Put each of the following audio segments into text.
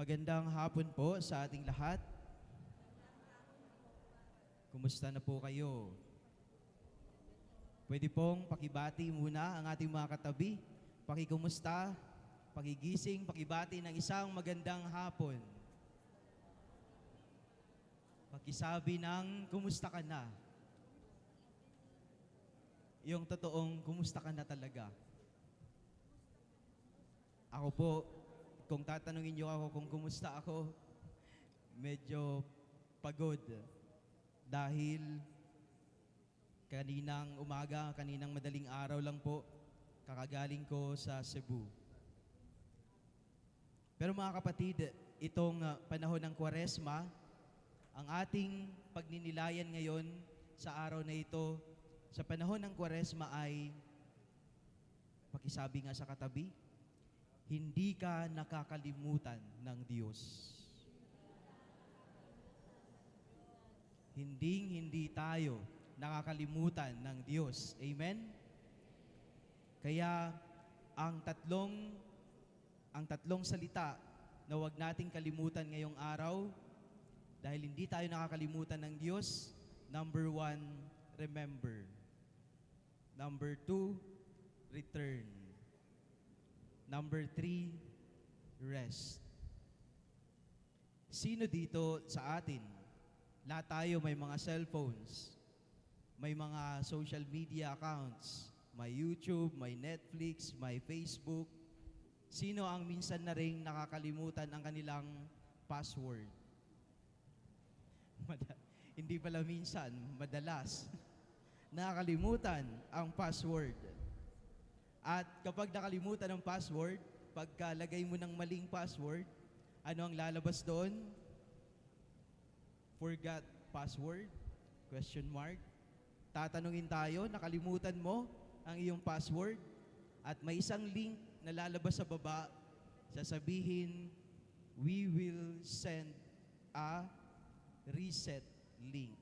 Magandang hapon po sa ating lahat. Kumusta na po kayo? Pwede pong pakibati muna ang ating mga katabi. Pakikumusta, pakigising, pakibati ng isang magandang hapon. Pakisabi ng kumusta ka na. Yung totoong kumusta ka na talaga. Ako po, kung tatanungin niyo ako kung kumusta ako, medyo pagod. Dahil kaninang umaga, kaninang madaling araw lang po, kakagaling ko sa Cebu. Pero mga kapatid, itong panahon ng Kwaresma, ang ating pagninilayan ngayon sa araw na ito, sa panahon ng Kwaresma ay, pakisabi nga sa katabi, hindi ka nakakalimutan ng Diyos. Hindi tayo nakakalimutan ng Diyos. Amen? Kaya ang tatlong salita na huwag nating kalimutan ngayong araw, dahil hindi tayo nakakalimutan ng Diyos. Number 1, remember. Number 2, return. Number 3, rest. Sino dito sa atin? Lahat tayo may mga cellphones, may mga social media accounts, may YouTube, may Netflix, may Facebook. Sino ang minsan na ring nakakalimutan ang kanilang password? Hindi pala minsan, madalas. Nakakalimutan ang password. At kapag nakalimutan ang password, pagkalagay mo ng maling password, ano ang lalabas doon? Forgot password? Question mark. Tatanungin tayo, nakalimutan mo ang iyong password? At may isang link na lalabas sa baba, sasabihin, we will send a reset link.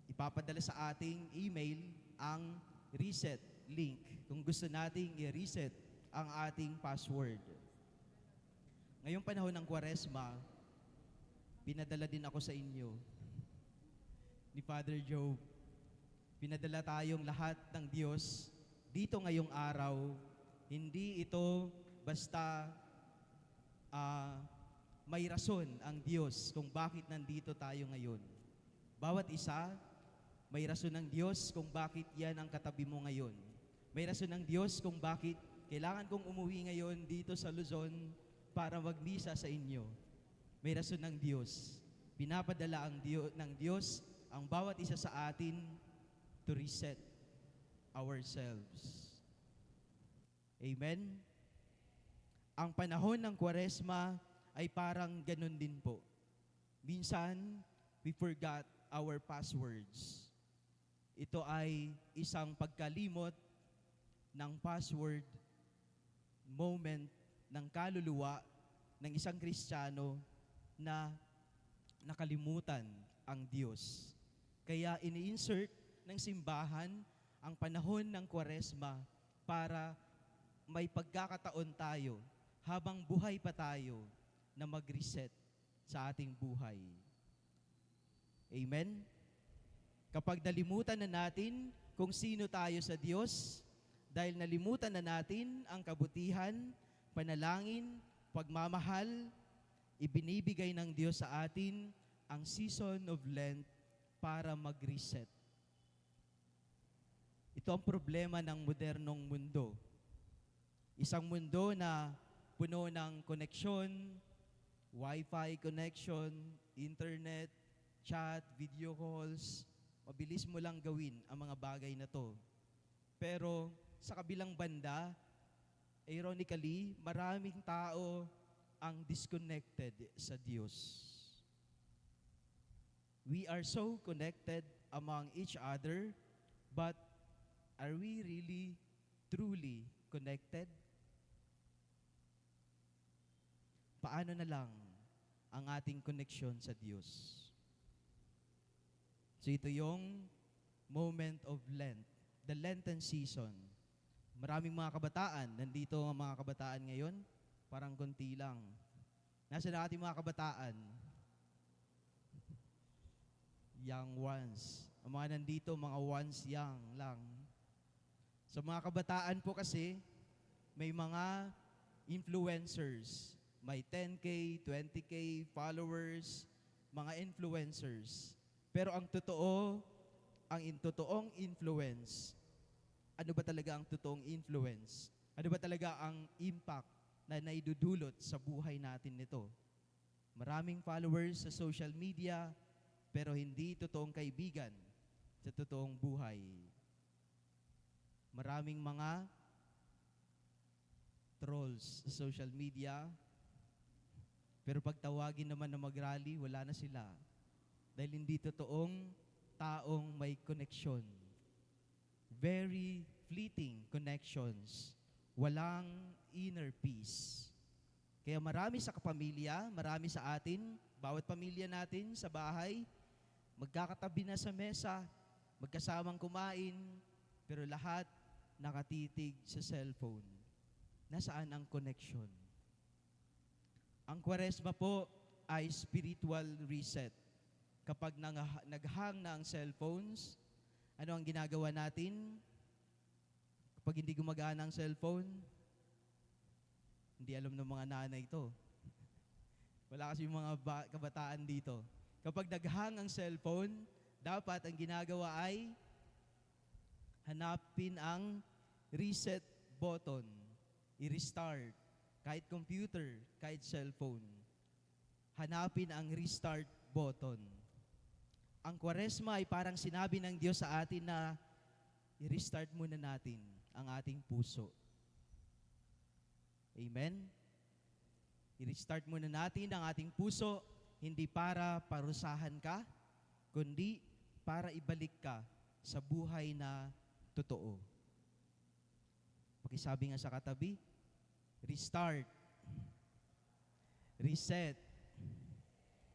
Ipapadala sa ating email ang reset link kung gusto nating i-reset ang ating password. Ngayong panahon ng Kwaresma, pinadala din ako sa inyo ni Father Job. Pinadala tayong lahat ng Diyos dito ngayong araw. Hindi ito basta may rason ang Diyos kung bakit nandito tayo ngayon. Bawat isa, may rason ng Diyos kung bakit yan ang katabi mo ngayon. May rason ng Diyos kung bakit kailangan kong umuwi ngayon dito sa Luzon para magmisa sa inyo. May rason ng Diyos. Pinapadala ng Diyos ang bawat isa sa atin to reset ourselves. Amen? Ang panahon ng Kwaresma ay parang ganun din po. Minsan, we forgot our passwords. Ito ay isang pagkalimot ng password moment ng kaluluwa ng isang Kristiyano na nakalimutan ang Diyos. Kaya ini-insert ng simbahan ang panahon ng Kwaresma para may pagkakataon tayo habang buhay pa tayo na mag-reset sa ating buhay. Amen? Kapag nalimutan na natin kung sino tayo sa Diyos, dahil nalimutan na natin ang kabutihan, panalangin, pagmamahal, ibinibigay ng Diyos sa atin ang season of Lent para mag-reset. Ito ang problema ng modernong mundo. Isang mundo na puno ng koneksyon, Wi-Fi connection, internet, chat, video calls. Mabilis mo lang gawin ang mga bagay na to. Pero sa kabilang banda, ironically, maraming tao ang disconnected sa Diyos. We are so connected among each other, but are we really, truly connected? Paano na lang ang ating connection sa Diyos? So ito yung moment of Lent, the Lenten season. Maraming mga kabataan, nandito ang mga kabataan ngayon. Parang konti lang. Nasa na ating mga kabataan? Young ones. Ang mga nandito, mga ones young lang. Sa mga kabataan po kasi, may mga influencers. May 10K, 20K followers, mga influencers. Pero ang totoo, totoong influence, ano ba talaga ang totoong influence? Ano ba talaga ang impact na naidudulot sa buhay natin nito? Maraming followers sa social media, pero hindi totoong kaibigan sa totoong buhay. Maraming mga trolls sa social media, pero pag tawagin naman na mag-rally, wala na sila. Dahil hindi totoong taong may connection. Very fleeting connections. Walang inner peace. Kaya marami sa kapamilya, marami sa atin, bawat pamilya natin sa bahay, magkakatabi na sa mesa, magkasamang kumain, pero lahat nakatitig sa cellphone. Nasaan ang connection? Ang Kwaresma po ay spiritual reset. Kapag naghang na ang cellphones, ano ang ginagawa natin? Kapag hindi gumagana ang cellphone, hindi alam ng mga nanay ito. Wala kasi yung mga kabataan dito. Kapag naghang ang cellphone, dapat ang ginagawa ay hanapin ang reset button. I-restart. Kahit computer, kahit cellphone. Hanapin ang restart button. Ang Kwaresma ay parang sinabi ng Diyos sa atin na i-restart muna natin ang ating puso. Amen? I-restart muna natin ang ating puso, hindi para parusahan ka, kundi para ibalik ka sa buhay na totoo. Pakisabi nga sa katabi, restart, reset,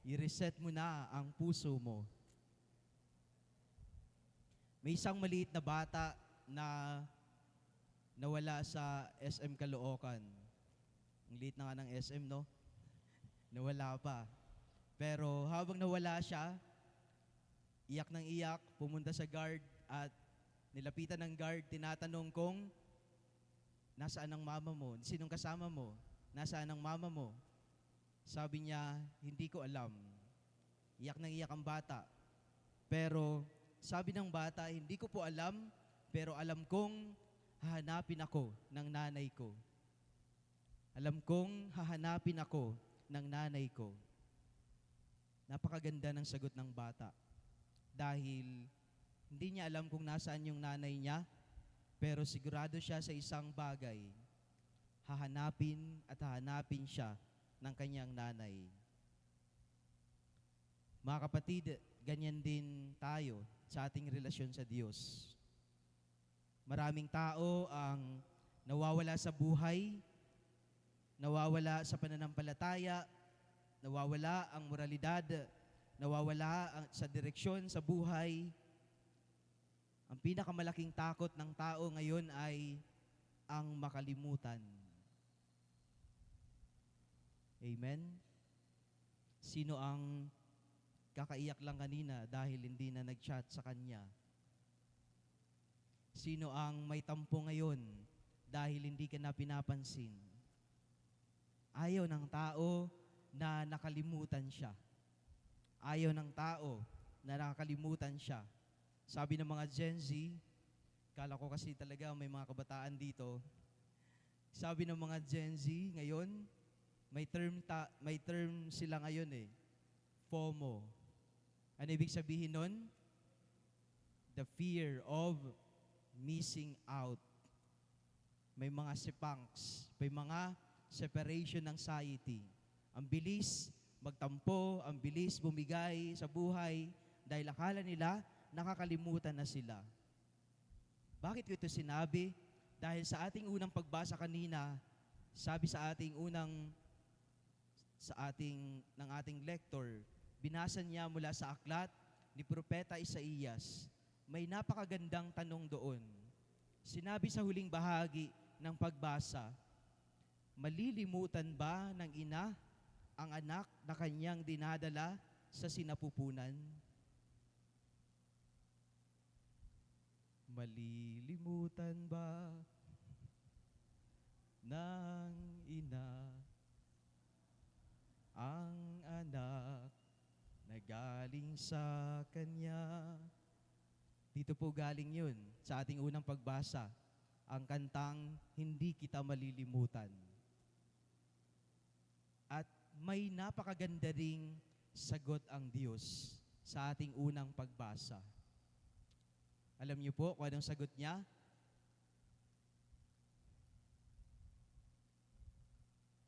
i-reset mo na ang puso mo. May isang maliit na bata na nawala sa SM Caloocan. Ang liit na nga ng SM, no? Nawala pa. Pero habang nawala siya, iyak ng iyak, pumunta sa guard at nilapitan ng guard, tinatanong kung nasaan ang mama mo? Sinong kasama mo? Nasaan ang mama mo? Sabi niya, hindi ko alam. Iyak ng iyak ang bata. Pero sabi ng bata, hindi ko po alam, pero alam kong hahanapin ako ng nanay ko. Alam kong hahanapin ako ng nanay ko. Napakaganda ng sagot ng bata. Dahil hindi niya alam kung nasaan yung nanay niya, pero sigurado siya sa isang bagay. Hahanapin at hahanapin siya ng kanyang nanay. Mga kapatid, ganyan din tayo sa ating relasyon sa Diyos. Maraming tao ang nawawala sa buhay, nawawala sa pananampalataya, nawawala ang moralidad, nawawala sa direksyon sa buhay. Ang pinakamalaking takot ng tao ngayon ay ang makalimutan. Amen? Sino ang kakaiyak lang kanina dahil hindi na nag-chat sa kanya? Sino ang may tampo ngayon dahil hindi ka na pinapansin? Ayaw ng tao na nakalimutan siya. Ayaw ng tao na nakakalimutan siya. Sabi ng mga Gen Z, kala ko kasi talaga may mga kabataan dito, sabi ng mga Gen Z ngayon, may term sila ngayon FOMO. Ano ibig sabihin nun? The fear of missing out. May mga sepangs, may mga separation anxiety. Ang bilis magtampo, ang bilis bumigay sa buhay dahil akala nila nakakalimutan na sila. Bakit ko ito sinabi? Dahil sa ating unang pagbasa kanina, sabi sa ating ng ating lector, binasa niya mula sa aklat ni Propeta Isaías. May napakagandang tanong doon. Sinabi sa huling bahagi ng pagbasa, Malilimutan ba ng ina ang anak na kanyang dinadala sa sinapupunan? Malilimutan ba ng ina ang anak na galing sa kanya? Dito po galing yun sa ating unang pagbasa, ang kantang Hindi Kita Malilimutan. At may napakaganda ring sagot ang Diyos sa ating unang pagbasa. Alam niyo po kung anong sagot niya?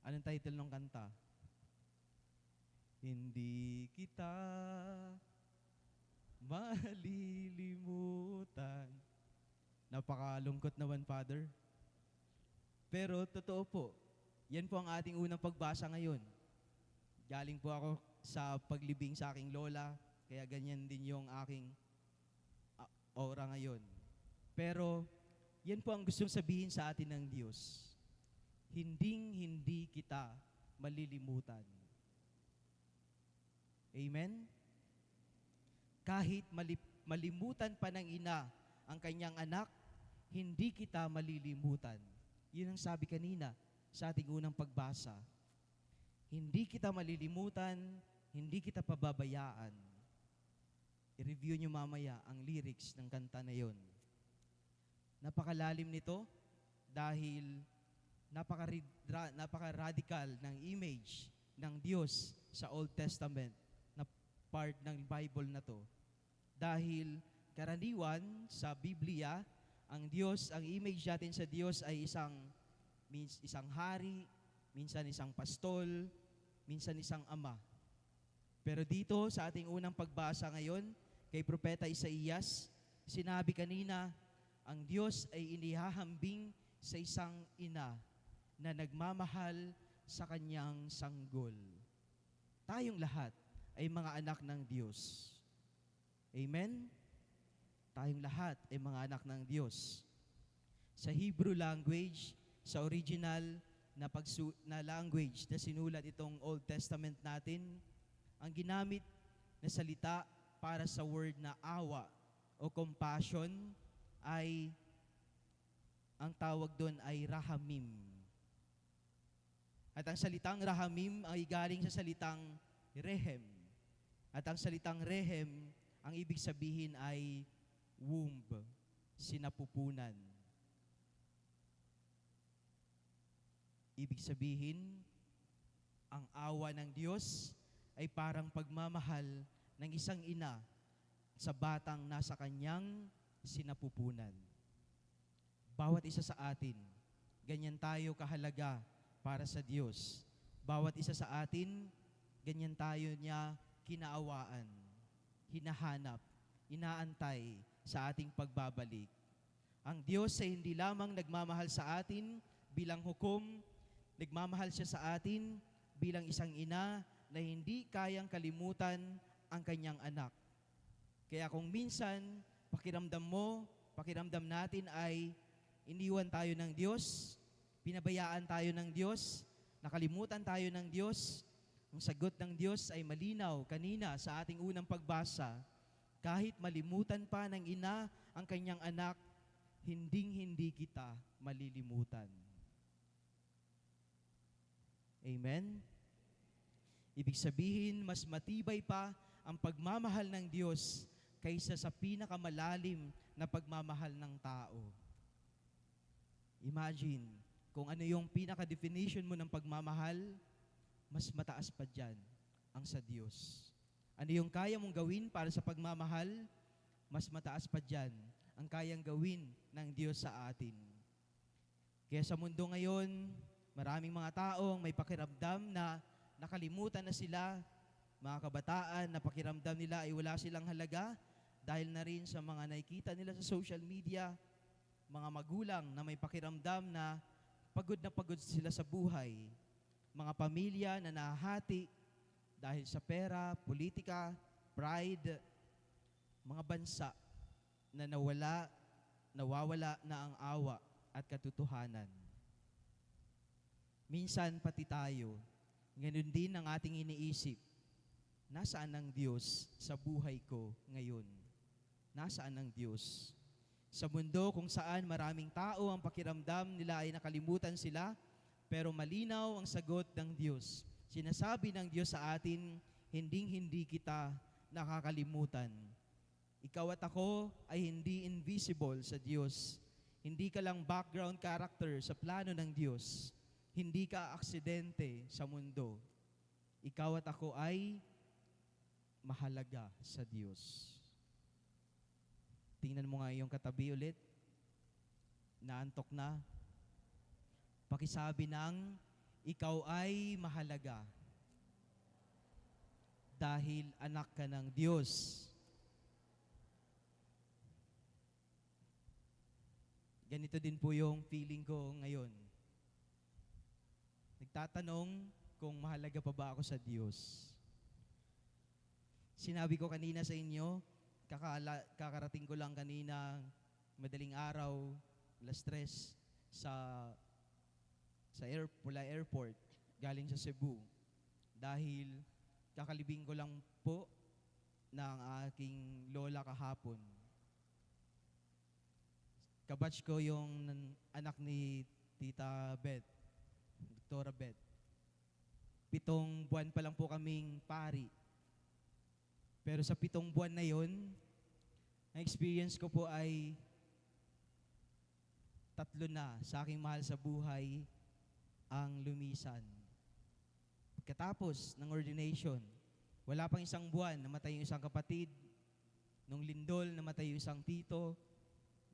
Anong title ng kanta? Hindi kita malilimutan. Napakalungkot naman, Father. Pero totoo po, yan po ang ating unang pagbasa ngayon. Galing po ako sa paglibing sa aking lola, kaya ganyan din yung aking aura ngayon. Pero yan po ang gustong sabihin sa atin ng Diyos. Hindi kita malilimutan. Amen? Kahit malimutan pa ng ina ang kanyang anak, hindi kita malilimutan. Yun ang sabi kanina sa ating unang pagbasa. Hindi kita malilimutan, hindi kita pababayaan. I-review nyo mamaya ang lyrics ng kanta na yon. Napakalalim nito dahil napaka-radical ng image ng Diyos sa Old Testament na part ng Bible na to. Dahil karaniwan sa Biblia, ang image natin sa Diyos ay isang hari, minsan isang pastol, minsan isang ama. Pero dito sa ating unang pagbasa ngayon, kay Propeta Isaías, sinabi kanina, ang Diyos ay inihahambing sa isang ina na nagmamahal sa kanyang sanggol. Tayong lahat ay mga anak ng Diyos. Amen? Tayong lahat ay mga anak ng Diyos. Sa Hebrew language, sa original na language na sinulat itong Old Testament natin, ang ginamit na salita para sa word na awa o compassion ay, ang tawag doon ay rahamim. At ang salitang rahamim ay galing sa salitang rehem. At ang salitang rehem, ang ibig sabihin ay womb, sinapupunan. Ibig sabihin, ang awa ng Diyos ay parang pagmamahal ng isang ina sa batang nasa kanyang sinapupunan. Bawat isa sa atin, ganyan tayo kahalaga para sa Diyos. Bawat isa sa atin, ganyan tayo niya kinaawaan, hinahanap, inaantay sa ating pagbabalik. Ang Diyos ay hindi lamang nagmamahal sa atin bilang hukom, nagmamahal siya sa atin bilang isang ina na hindi kayang kalimutan ang kanyang anak. Kaya kung minsan, pakiramdam natin ay iniwan tayo ng Diyos, pinabayaan tayo ng Diyos, nakalimutan tayo ng Diyos, ang sagot ng Diyos ay malinaw kanina sa ating unang pagbasa. Kahit malimutan pa ng ina ang kanyang anak, hindi kita malilimutan. Amen? Ibig sabihin, mas matibay pa ang pagmamahal ng Diyos kaysa sa pinakamalalim na pagmamahal ng tao. Imagine, kung ano yung pinaka-definition mo ng pagmamahal, mas mataas pa dyan ang sa Diyos. Ano yung kaya mong gawin para sa pagmamahal, mas mataas pa dyan ang kayang gawin ng Diyos sa atin. Kaya sa mundo ngayon, maraming mga taong may pakiramdam na nakalimutan na sila, mga kabataan na pakiramdam nila ay wala silang halaga dahil na rin sa mga nakikita nila sa social media, mga magulang na may pakiramdam na pagod sila sa buhay, mga pamilya na nahati dahil sa pera, politika, pride, mga bansa na nawawala na ang awa at katotohanan. Minsan pati tayo, ganun din ang ating iniisip. Nasaan ang Diyos sa buhay ko ngayon? Nasaan ang Diyos? Sa mundo kung saan maraming tao ang pakiramdam nila ay nakalimutan sila, pero malinaw ang sagot ng Diyos. Sinasabi ng Diyos sa atin, hinding-hindi kita nakakalimutan. Ikaw at ako ay hindi invisible sa Diyos. Hindi ka lang background character sa plano ng Diyos. Hindi ka aksidente sa mundo. Ikaw at ako ay mahalaga sa Diyos. Tingnan mo nga yung katabi ulit. Naantok na. Pakisabi ng, ikaw ay mahalaga. Dahil anak ka ng Diyos. Ganito din po yung feeling ko ngayon. Nagtatanong kung mahalaga pa ba ako sa Diyos. Sinabi ko kanina sa inyo, kakarating ko lang kanina, madaling araw, alas 3, mula airport, galing sa Cebu. Dahil kakalibing ko lang po ng aking lola kahapon. Kabatch ko yung anak ni Tita Beth, Dr. Beth. 7 buwan pa lang po kaming pari. Pero sa 7 buwan na yon, ang experience ko po ay 3 na sa aking mahal sa buhay ang lumisan. Pagkatapos ng ordination, wala pang 1 buwan, namatay yung isang kapatid. Nung lindol, namatay yung isang tito.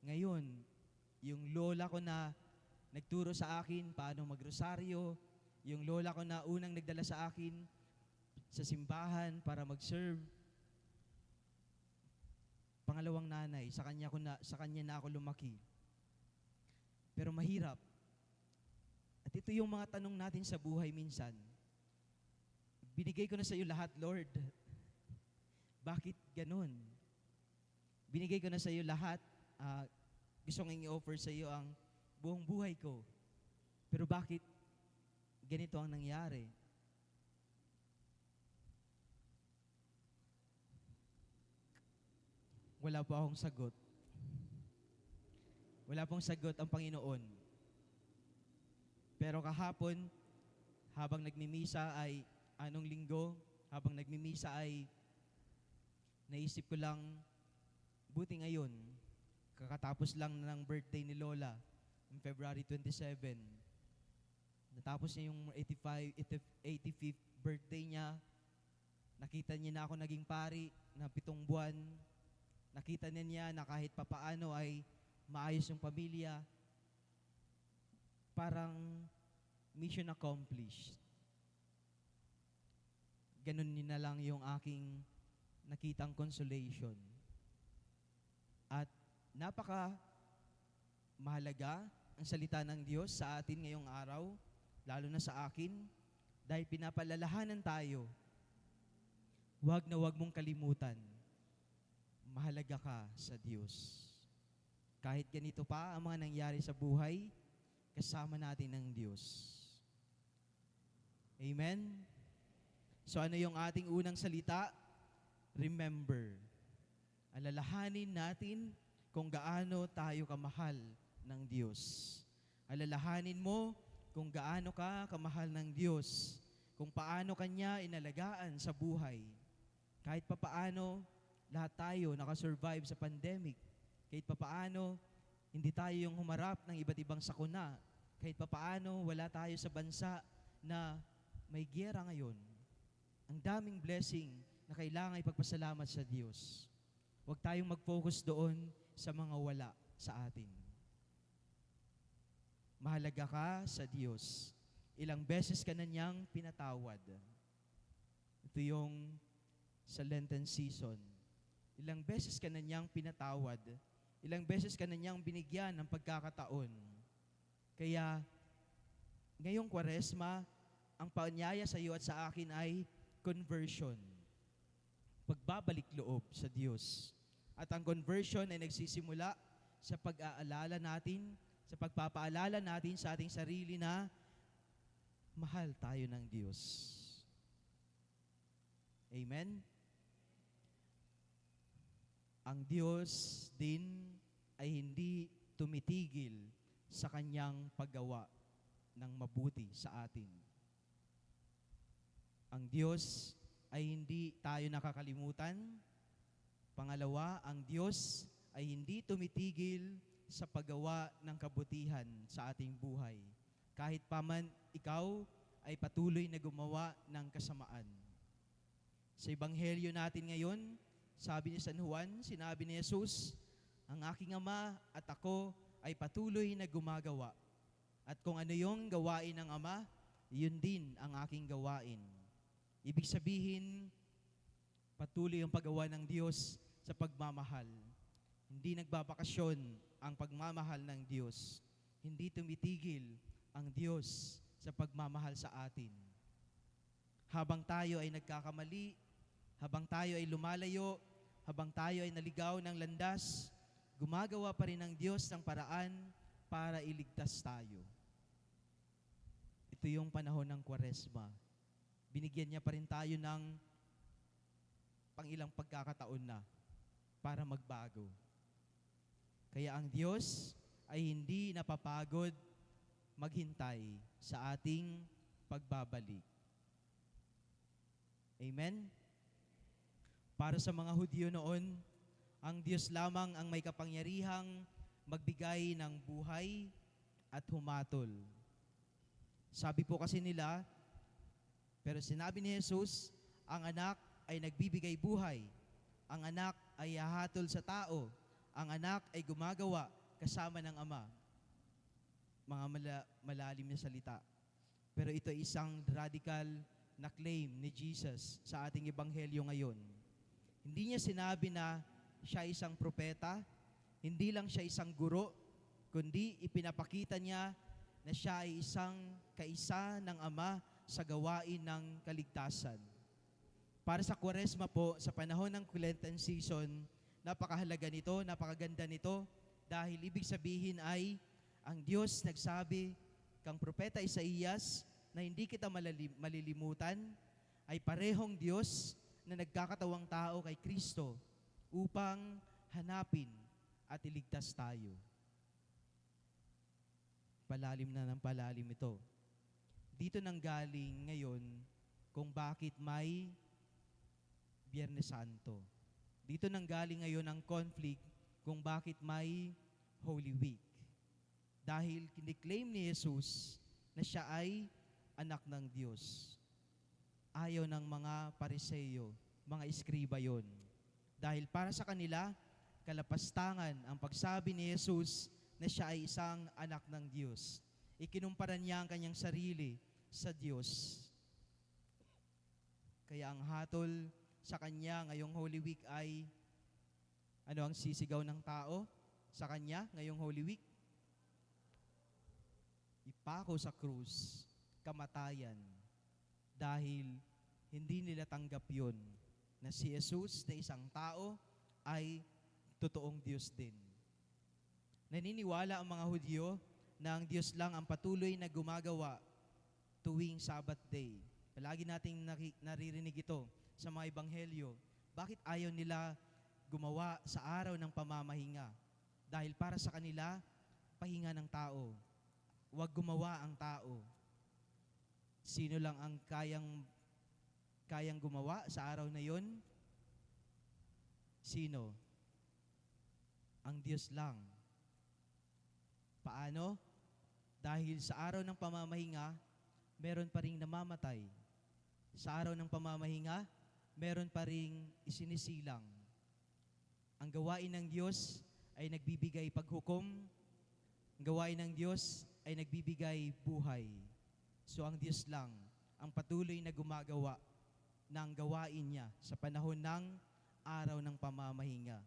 Ngayon, yung lola ko na nagturo sa akin paano magrosaryo, yung lola ko na unang nagdala sa akin sa simbahan para mag-serve, pangalawang nanay, sa kanya na ako lumaki. Pero mahirap. At ito yung mga tanong natin sa buhay minsan. Binigay ko na sa iyo lahat, Lord. Bakit ganun? Binigay ko na sa iyo lahat. Gusto kong i-offer sa iyo ang buong buhay ko. Pero bakit ganito ang nangyari? Wala po akong sagot. Wala pong sagot ang Panginoon. Pero kahapon, habang nagmimisa ay, anong linggo, habang nagmimisa ay, naisip ko lang, buti ngayon, kakatapos lang ng birthday ni Lola, on February 27. Natapos niya yung 85th birthday niya. Nakita niya na ako naging pari na 7 buwan. Nakita niya na kahit papaano ay maayos yung pamilya. Parang mission accomplished. Ganun na lang yung aking nakitang consolation. At napaka mahalaga ang salita ng Diyos sa atin ngayong araw, lalo na sa akin, dahil pinapalalahanan tayo, huwag na huwag mong kalimutan, mahalaga ka sa Diyos. Kahit ganito pa ang mga nangyari sa buhay, kasama natin ng Diyos. Amen? So ano yung ating unang salita? Remember. Alalahanin natin kung gaano tayo kamahal ng Diyos. Alalahanin mo kung gaano ka kamahal ng Diyos, kung paano Kanya inalagaan sa buhay. Kahit papaano, lahat tayo nakasurvive sa pandemic. Kahit papaano, hindi tayo yung humarap ng iba't ibang sakuna. Kahit papaano, wala tayo sa bansa na may giyera ngayon. Ang daming blessing na kailangan ipagpasalamat sa Diyos. Huwag tayong mag-focus doon sa mga wala sa atin. Mahalaga ka sa Diyos. Ilang beses ka na niyang pinatawad. Ito yung sa Lenten season. Ilang beses ka na niyang pinatawad. Ilang beses ka na niyang binigyan ng pagkakataon. Kaya, ngayong Kwaresma, ang paanyaya sa iyo at sa akin ay conversion. Pagbabalik loob sa Diyos. At ang conversion ay nagsisimula sa pag-aalala natin, sa pagpapaalala natin sa ating sarili na mahal tayo ng Diyos. Amen? Ang Diyos din ay hindi tumitigil sa kanyang paggawa ng mabuti sa atin. Ang Diyos ay hindi tayo nakakalimutan. Pangalawa, ang Diyos ay hindi tumitigil sa paggawa ng kabutihan sa ating buhay. Kahit paman ikaw ay patuloy na gumawa ng kasamaan. Sa Ebanghelyo natin ngayon, sabi ni San Juan, sinabi ni Jesus, ang aking Ama at ako ay patuloy na gumagawa. At kung ano yung gawain ng Ama, yun din ang aking gawain. Ibig sabihin, patuloy ang paggawa ng Diyos sa pagmamahal. Hindi nagbabakasyon ang pagmamahal ng Diyos. Hindi tumitigil ang Diyos sa pagmamahal sa atin. Habang tayo ay nagkakamali, habang tayo ay lumalayo, habang tayo ay naligaw ng landas, gumagawa pa rin ang Diyos ng paraan para iligtas tayo. Ito yung panahon ng Kwaresma. Binigyan niya pa rin tayo ng pangilang pagkakataon na para magbago. Kaya ang Diyos ay hindi napapagod maghintay sa ating pagbabalik. Amen? Para sa mga Hudyo noon, ang Diyos lamang ang may kapangyarihang magbigay ng buhay at humatol. Sabi po kasi nila, pero sinabi ni Jesus, ang anak ay nagbibigay buhay. Ang anak ay hahatol sa tao. Ang anak ay gumagawa kasama ng Ama. Mga malalim na salita. Pero ito ay isang radical na claim ni Jesus sa ating ebanghelyo ngayon. Hindi niya sinabi na siya isang propeta, hindi lang siya isang guro, kundi ipinapakita niya na siya ay isang kaisa ng Ama sa gawain ng kaligtasan. Para sa Kwaresma po, sa panahon ng Lenten season, napakahalaga nito, napakaganda nito, dahil ibig sabihin ay ang Diyos nagsabi kang propeta Isaías na hindi kita malilimutan, ay parehong Diyos na nagkakatawang tao kay Kristo upang hanapin at iligtas tayo. Palalim na ng palalim ito. Dito nanggaling ngayon kung bakit may Biyernes Santo. Dito nanggaling ngayon ang conflict kung bakit may Holy Week. Dahil kiniklaim ni Jesus na siya ay anak ng Diyos. Ayaw ng mga Pariseo, mga eskriba yon. Dahil para sa kanila, kalapastangan ang pagsabi ni Jesus na siya ay isang anak ng Diyos. Ikinumpara niya ang kanyang sarili sa Diyos. Kaya ang hatol sa kanya ngayong Holy Week ay, ano ang sisigaw ng tao sa kanya ngayong Holy Week? Ipako sa krus, kamatayan. Dahil hindi nila tanggap yun, na si Jesus na isang tao ay totoong Diyos din. Naniniwala ang mga Hudyo na ang Diyos lang ang patuloy na gumagawa tuwing Sabbath day. Palagi nating naririnig ito sa mga ebanghelyo. Bakit ayaw nila gumawa sa araw ng pamamahinga? Dahil para sa kanila, pahinga ng tao. Huwag gumawa ang tao. Sino lang ang kayang gumawa sa araw na yon? Sino? Ang Diyos lang. Paano? Dahil sa araw ng pamamahinga, meron pa ring namamatay. Sa araw ng pamamahinga, meron pa ring isinisilang. Ang gawain ng Diyos ay nagbibigay paghukom. Ang gawain ng Diyos ay nagbibigay buhay. So ang Diyos lang ang patuloy na gumagawa ng gawain niya sa panahon ng araw ng pamamahinga.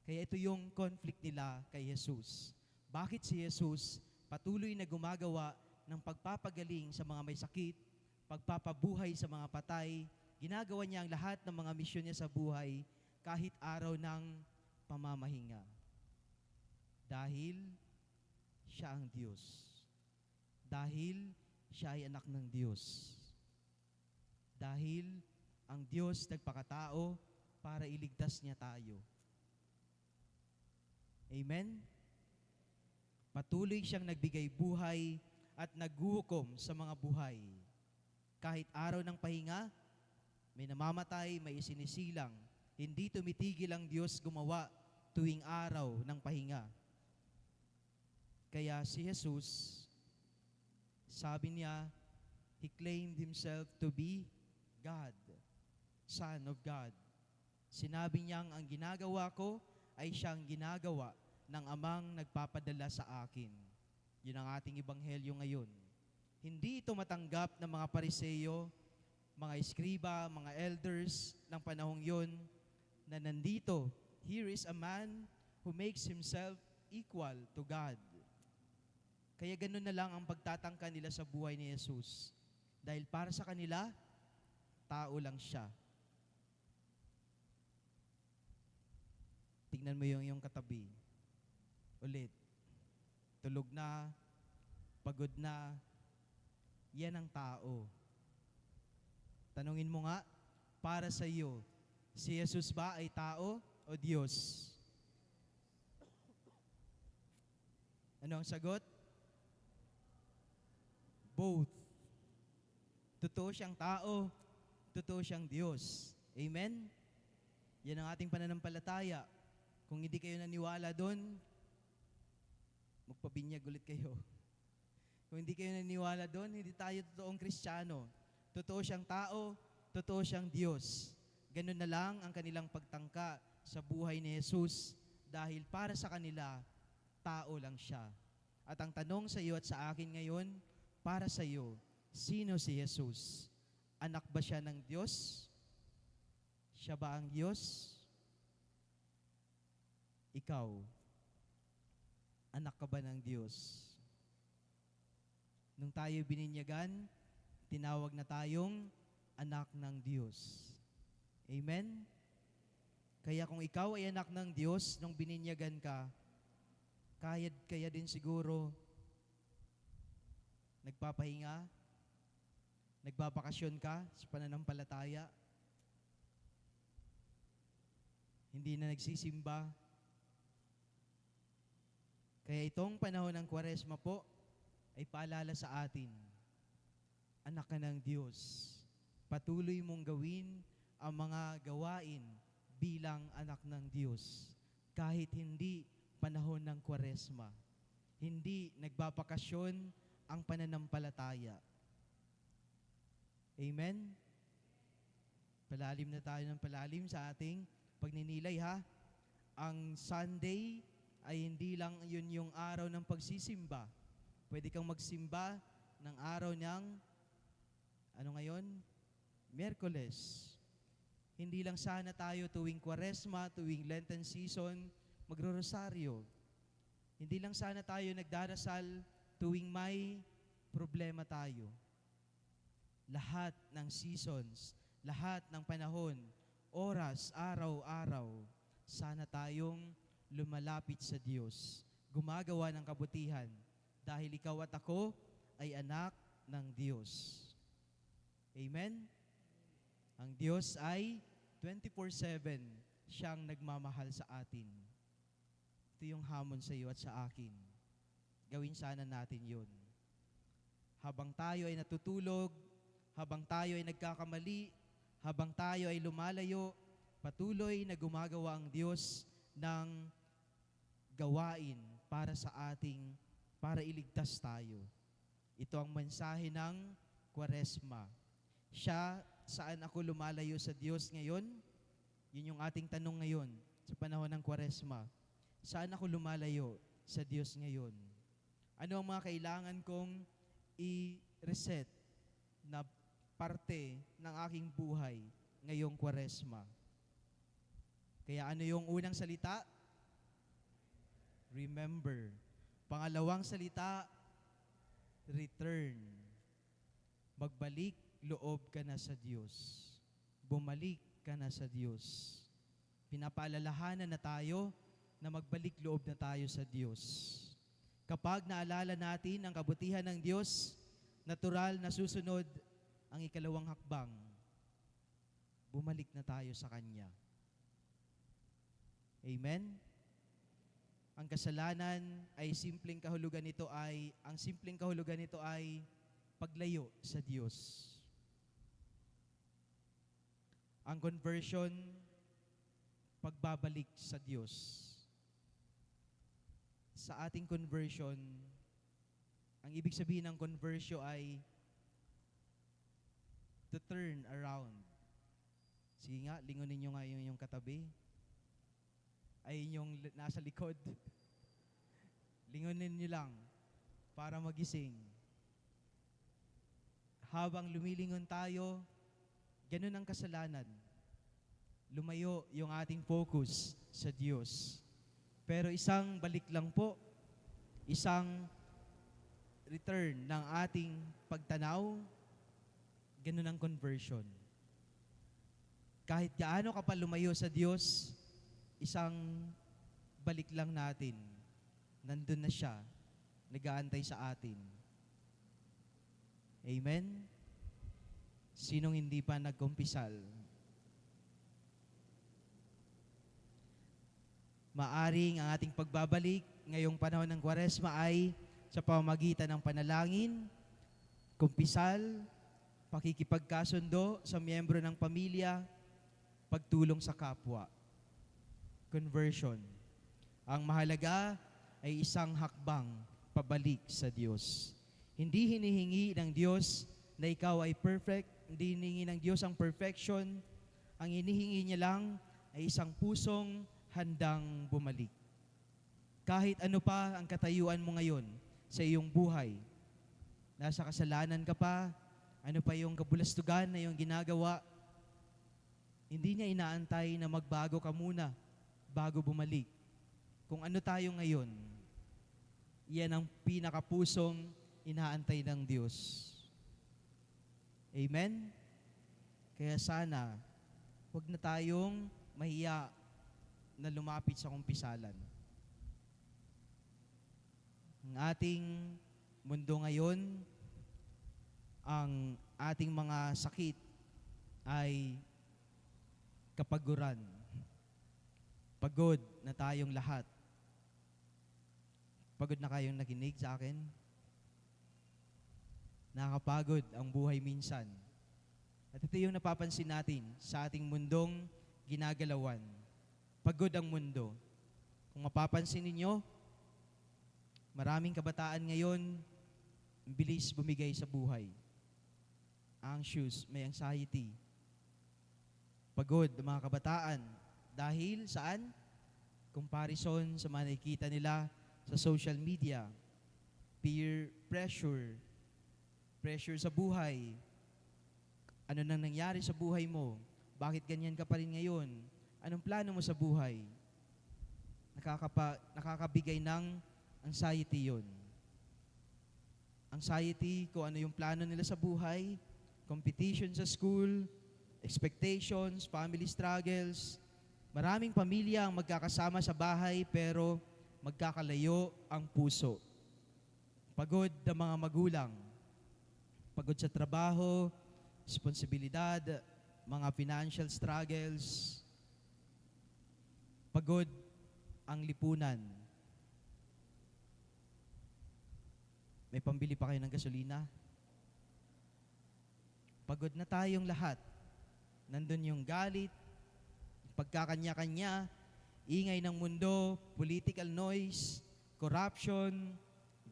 Kaya ito yung conflict nila kay Jesus. Bakit si Jesus patuloy na gumagawa ng pagpapagaling sa mga may sakit, pagpapabuhay sa mga patay, ginagawa niya ang lahat ng mga misyon niya sa buhay kahit araw ng pamamahinga. Dahil siya ang Diyos. Dahil siya ay anak ng Diyos. Dahil ang Diyos nagpakatao para iligtas niya tayo. Amen? Patuloy siyang nagbigay buhay at naghuhukom sa mga buhay. Kahit araw ng pahinga, may namamatay, may isinisilang. Hindi tumitigil ang Diyos gumawa tuwing araw ng pahinga. Kaya si Jesus, sabi niya, He claimed Himself to be God, Son of God. Sinabi niyang ang ginagawa ko ay siyang ginagawa ng Amang nagpapadala sa akin. Yun ang ating ebanghelyo ngayon. Hindi ito matanggap ng mga Pariseo, mga eskriba, mga elders ng panahong yun, na nandito, here is a man who makes himself equal to God. Kaya ganun na lang ang pagtatangka nila sa buhay ni Jesus. Dahil para sa kanila, tao lang siya. Tingnan mo yung katabi. Ulit. Tulog na, pagod na, yan ang tao. Tanungin mo nga, para sa iyo, si Jesus ba ay tao o Diyos? Ano ang sagot? Both. Totoo siyang tao, totoo siyang Diyos. Amen? Yan ang ating pananampalataya. Kung hindi kayo naniwala doon, magpabinyag ulit kayo. Kung hindi kayo naniwala doon, hindi tayo totoong Kristiyano. Totoo siyang tao, totoo siyang Diyos. Ganun na lang ang kanilang pagtangka sa buhay ni Jesus dahil para sa kanila, tao lang siya. At ang tanong sa iyo at sa akin ngayon, para sa iyo, sino si Jesus? Anak ba siya ng Diyos? Siya ba ang Diyos? Ikaw, anak ka ba ng Diyos? Nung tayo bininyagan, tinawag na tayong anak ng Diyos. Amen? Kaya kung ikaw ay anak ng Diyos, nung bininyagan ka, kaya din siguro nagpapahinga, nagbabakasyon ka sa pananampalataya, hindi na nagsisimba. Kaya itong panahon ng Kwaresma po ay paalala sa atin, anak ka ng Diyos. Patuloy mong gawin ang mga gawain bilang anak ng Diyos. Kahit hindi panahon ng Kwaresma, hindi nagbabakasyon ang pananampalataya. Amen? Palalim na tayo ng palalim sa ating pagninilay ha. Ang Sunday ay hindi lang yun yung araw ng pagsisimba. Pwede kang magsimba ng araw ng, ano ngayon? Miyerkules. Hindi lang sana tayo tuwing Kwaresma, tuwing Lenten season, magro-rosaryo. Hindi lang sana tayo nagdarasal tuwing may problema tayo. Lahat ng seasons, lahat ng panahon, oras, araw-araw, sana tayong lumalapit sa Diyos, gumagawa ng kabutihan, dahil ikaw at ako ay anak ng Diyos. Amen? Ang Diyos ay 24/7 siyang nagmamahal sa atin. Ito yung hamon sa iyo at sa akin. Gawin sana natin yun. Habang tayo ay natutulog, habang tayo ay nagkakamali, habang tayo ay lumalayo, patuloy na gumagawa ang Diyos ng gawain para iligtas tayo. Ito ang mensahe ng Kwaresma. Siya, saan ako lumalayo sa Diyos ngayon? Yun yung ating tanong ngayon sa panahon ng Kwaresma. Saan ako lumalayo sa Diyos ngayon? Ano ang mga kailangan kong i-reset na parte ng aking buhay ngayong Kwaresma? Kaya ano yung unang salita? Remember. Pangalawang salita, return. Magbalik loob ka na sa Diyos. Bumalik ka na sa Diyos. Pinapaalalahanan na tayo na magbalik loob na tayo sa Diyos. Kapag naalala natin ang kabutihan ng Diyos, natural na susunod ang ikalawang hakbang. Bumalik na tayo sa Kanya. Amen? Ang kasalanan ay ang simpleng kahulugan nito ay paglayo sa Diyos. Ang conversion, pagbabalik sa Diyos. Sa ating conversion, ang ibig sabihin ng conversion ay to turn around. Sige nga, lingunin nyo nga yung katabi. Ay yung nasa likod. Lingunin nyo lang para magising. Habang lumilingon tayo, ganun ang kasalanan. Lumayo yung ating focus sa Diyos. Pero isang balik lang po, isang return ng ating pagtanaw, ganun ang conversion. Kahit gaano ka pa lumayo sa Diyos, isang balik lang natin, nandun na siya, nag-aantay sa atin. Amen? Sinong hindi pa nagkumpisal? Maaring ang ating pagbabalik ngayong panahon ng Kwaresma ay sa pamamagitan ng panalangin, kumpisal, pakikipagkasundo sa miyembro ng pamilya, pagtulong sa kapwa. Conversion. Ang mahalaga ay isang hakbang pabalik sa Diyos. Hindi hinihingi ng Diyos na ikaw ay perfect, hindi hinihingi ng Diyos ang perfection. Ang hinihingi niya lang ay isang pusong handang bumalik. Kahit ano pa ang katayuan mo ngayon sa iyong buhay, nasa kasalanan ka pa, ano pa yung kabulastugan na yung ginagawa, hindi niya inaantay na magbago ka muna bago bumalik. Kung ano tayo ngayon, yan ang pinakapusong inaantay ng Diyos. Amen? Kaya sana, huwag na tayong mahiya na lumapit sa kumpisalan. Ang ating mundo ngayon, ang ating mga sakit ay kapaguran. Pagod na tayong lahat. Pagod na kayong nakinig sa akin? Nakakapagod ang buhay minsan. At ito yung napapansin natin sa ating mundong ginagalawan. Pagod ang mundo. Kung mapapansin ninyo, maraming kabataan ngayon, bilis bumigay sa buhay. Anxious, may anxiety. Pagod ang mga kabataan. Dahil saan? Comparison sa mga nakikita nila sa social media. Peer pressure. Pressure sa buhay. Ano nang nangyari sa buhay mo? Bakit ganyan ka pa rin ngayon? Anong plano mo sa buhay? Nakakabigay ng anxiety yun. Anxiety kung ano yung plano nila sa buhay, competition sa school, expectations, family struggles. Maraming pamilya ang magkakasama sa bahay pero magkakalayo ang puso. Pagod ang mga magulang. Pagod sa trabaho, responsibilidad, mga financial struggles. Pagod ang lipunan. May pambili pa kayo ng gasolina? Pagod na tayong lahat. Nandun yung galit, pagkakanya-kanya, ingay ng mundo, political noise, corruption,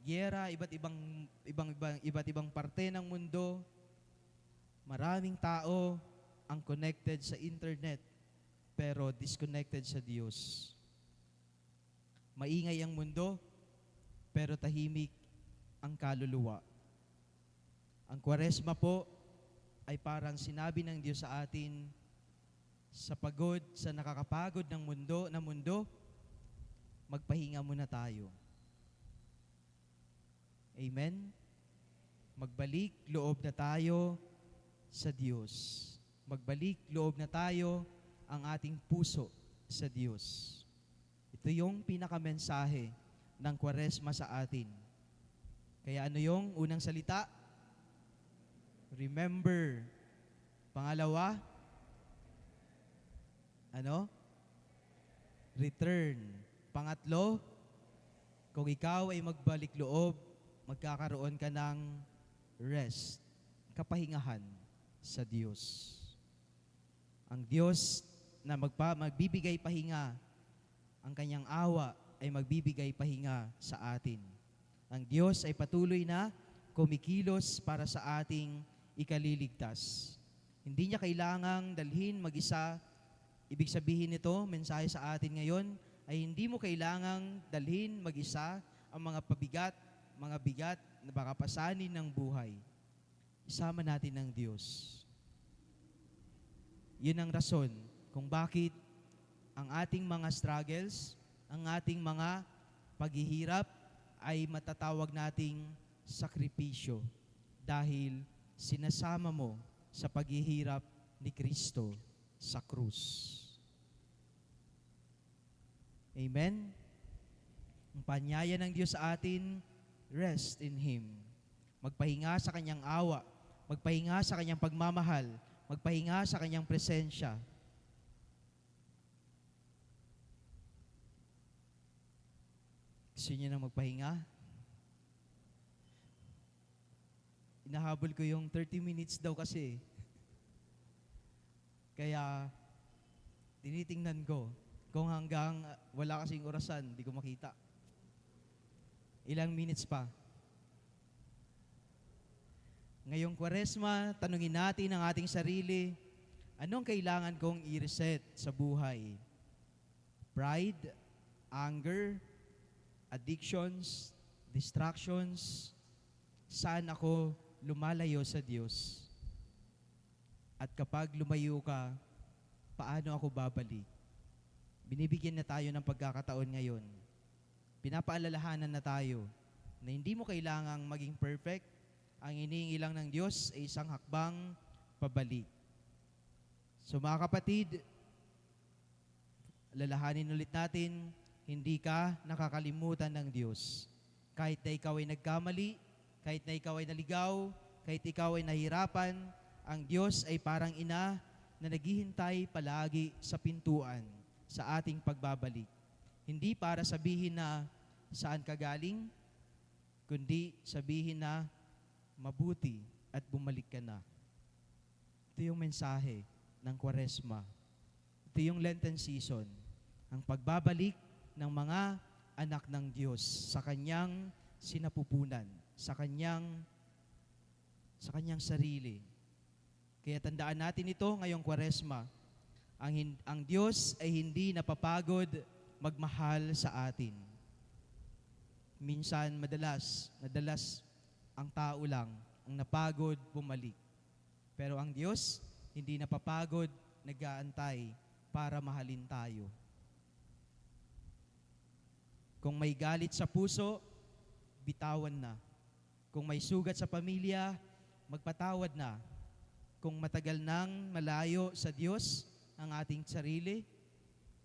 giyera, iba't ibang parte ng mundo. Maraming tao ang connected sa internet pero disconnected sa Diyos. Maingay ang mundo pero tahimik ang kaluluwa. Ang Kwaresma po ay parang sinabi ng Diyos sa atin, sa pagod, sa nakakapagod ng mundo, magpahinga muna tayo. Amen? Magbalik loob na tayo sa Diyos. Magbalik loob na tayo ang ating puso sa Diyos. Ito yung pinakamensahe ng Kwaresma sa atin. Kaya ano yung unang salita? Remember. Pangalawa, ano? Return. Pangatlo, kung ikaw ay magbalik loob, magkakaroon ka ng rest, kapahingahan sa Diyos. Ang Diyos na magbibigay pahinga, ang kanyang awa ay magbibigay pahinga sa atin. Ang Diyos ay patuloy na kumikilos para sa ating ikaliligtas. Hindi niya kailangang dalhin mag-isa. Ibig sabihin nito, mensahe sa atin ngayon, ay hindi mo kailangang dalhin mag-isa ang mga bigat na baka pasanin ng buhay. Isama natin ng Diyos. Yun ang rason kung bakit ang ating mga struggles, ang ating mga paghihirap ay matatawag nating sakripisyo dahil sinasama mo sa paghihirap ni Kristo sa krus. Amen? Ang panyaya ng Diyos sa atin, rest in Him. Magpahinga sa Kanyang awa, magpahinga sa Kanyang pagmamahal, magpahinga sa Kanyang presensya. Gusto niyo na magpahinga? Inahabol ko yung 30 minutes daw kasi. Kaya, tinitingnan ko. Kung hanggang wala kasing orasan, di ko makita. Ilang minutes pa. Ngayong Kwaresma, tanungin natin ang ating sarili, anong kailangan kong i-reset sa buhay? Pride, anger, addictions, distractions, saan ako lumalayo sa Diyos? At kapag lumayo ka, paano ako babalik? Binibigyan na tayo ng pagkakataon ngayon. Pinapaalalahanan na tayo na hindi mo kailangang maging perfect. Ang hinihingi lang ng Diyos ay isang hakbang pabalik. So mga kapatid, lalahanin ulit natin, hindi ka nakakalimutan ng Diyos. Kahit na ikaw ay nagkamali, kahit na ikaw ay naligaw, kahit ikaw ay nahirapan, ang Diyos ay parang ina na naghihintay palagi sa pintuan sa ating pagbabalik. Hindi para sabihin na saan ka galing, kundi sabihin na mabuti at bumalik ka na. Ito yung mensahe ng Kwaresma. Ito yung Lenten season. Ang pagbabalik ng mga anak ng Diyos sa Kanyang sinapupunan, sa Kanyang sarili. Kaya tandaan natin ito ngayong Kwaresma. Ang Diyos ay hindi napapagod magmahal sa atin. Minsan, madalas ang tao lang ang napagod bumalik. Pero ang Diyos, hindi napapagod, nag-aantay para mahalin tayo. Kung may galit sa puso, bitawan na. Kung may sugat sa pamilya, magpatawad na. Kung matagal nang malayo sa Diyos ang ating sarili,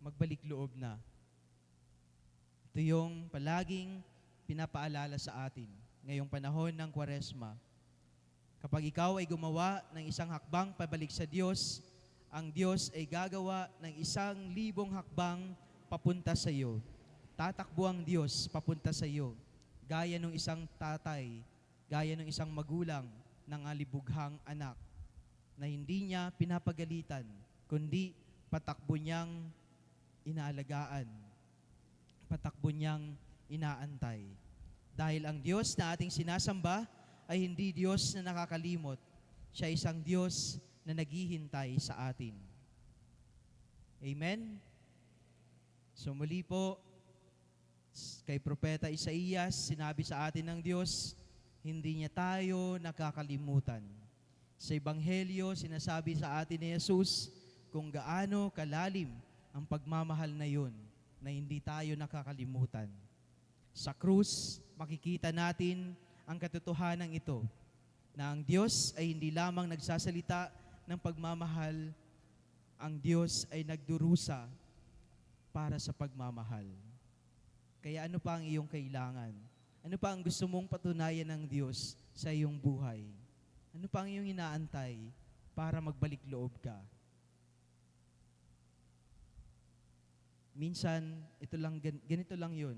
magbalik loob na. Ito yung palaging pinapaalala sa atin ngayong panahon ng Kwaresma. Kapag ikaw ay gumawa ng isang hakbang pabalik sa Diyos, ang Diyos ay gagawa ng 1,000 hakbang papunta sa iyo. Tatakbo ang Diyos papunta sa iyo, gaya ng isang tatay, gaya ng isang magulang ng alibughang anak na hindi niya pinapagalitan, kundi patakbo niyang inaalagaan, patakbo niyang inaantay. Dahil ang Diyos na ating sinasamba ay hindi Diyos na nakakalimot. Siya isang Diyos na naghihintay sa atin. Amen? So muli po, kay Propeta Isaías, sinabi sa atin ng Diyos, hindi niya tayo nakakalimutan. Sa Ebanghelyo, sinasabi sa atin ni Jesus kung gaano kalalim ang pagmamahal na yun na hindi tayo nakakalimutan. Sa krus, makikita natin ang katotohanan ito na ang Diyos ay hindi lamang nagsasalita ng pagmamahal, ang Diyos ay nagdurusa para sa pagmamahal. Kaya ano pa ang iyong kailangan? Ano pa ang gusto mong patunayan ng Diyos sa iyong buhay? Ano pa ang iyong inaantay para magbalik loob ka? Minsan, ganito lang yun.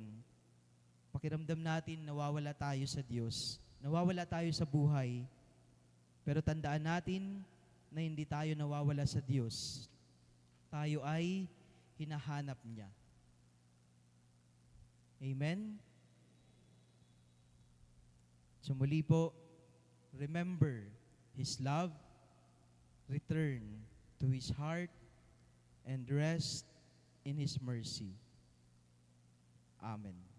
Pakiramdam natin, nawawala tayo sa Diyos. Nawawala tayo sa buhay. Pero tandaan natin na hindi tayo nawawala sa Diyos. Tayo ay hinahanap niya. Amen? So muli po, remember His love, return to His heart, and rest in His mercy. Amen.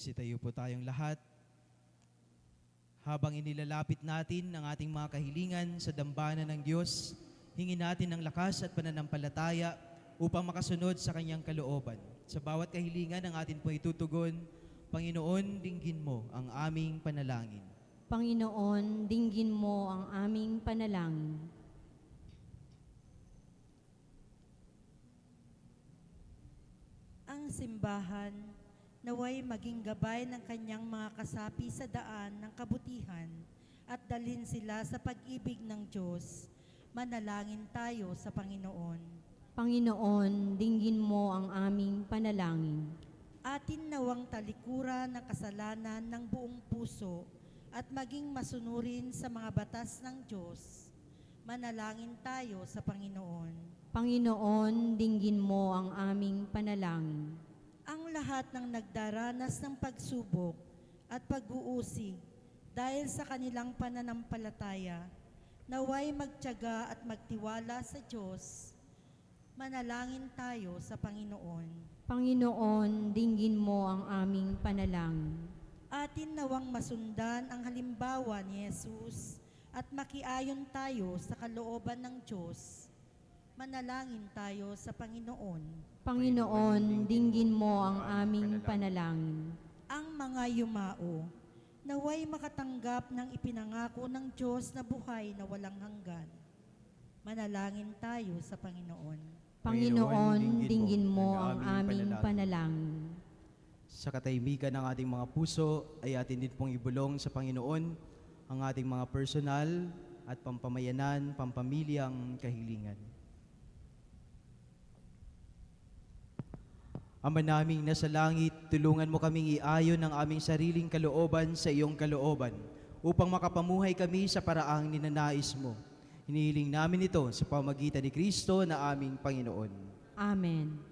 Magsitayo po tayong lahat. Habang inilalapit natin ang ating mga kahilingan sa dambana ng Diyos, hingin natin ng lakas at pananampalataya upang makasunod sa Kanyang kalooban. Sa bawat kahilingan ang atin po itutugon, Panginoon, dinggin mo ang aming panalangin. Panginoon, dinggin mo ang aming panalangin. Ang simbahan naway maging gabay ng kanyang mga kasapi sa daan ng kabutihan at dalhin sila sa pag-ibig ng Diyos. Manalangin tayo sa Panginoon. Panginoon, dinggin mo ang aming panalangin. Atin nawang talikuran ng kasalanan ng buong puso at maging masunurin sa mga batas ng Diyos. Manalangin tayo sa Panginoon. Panginoon, dinggin mo ang aming panalangin. Ang lahat ng nagdaranas ng pagsubok at pag-uusig dahil sa kanilang pananampalataya, naway magtiyaga at magtiwala sa Diyos. Manalangin tayo sa Panginoon. Panginoon, dinggin mo ang aming panalangin. Atin nawang masundan ang halimbawa ni Jesus at makiayon tayo sa kalooban ng Diyos. Manalangin tayo sa Panginoon. Panginoon, dinggin mo ang aming panalangin. Ang mga yumao, naway makatanggap ng ipinangako ng Diyos na buhay na walang hanggan. Manalangin tayo sa Panginoon. Panginoon, dinggin mo ang aming panalangin. Sa katahimikan ng ating mga puso ay atin din pong ibulong sa Panginoon ang ating mga personal at pampamayanan, pampamilyang kahilingan. Ama naming nasa langit, tulungan mo kaming iayon ang aming sariling kalooban sa iyong kalooban upang makapamuhay kami sa paraang ninanais mo. Hinihiling namin ito sa pamagitan ni Kristo na aming Panginoon. Amen.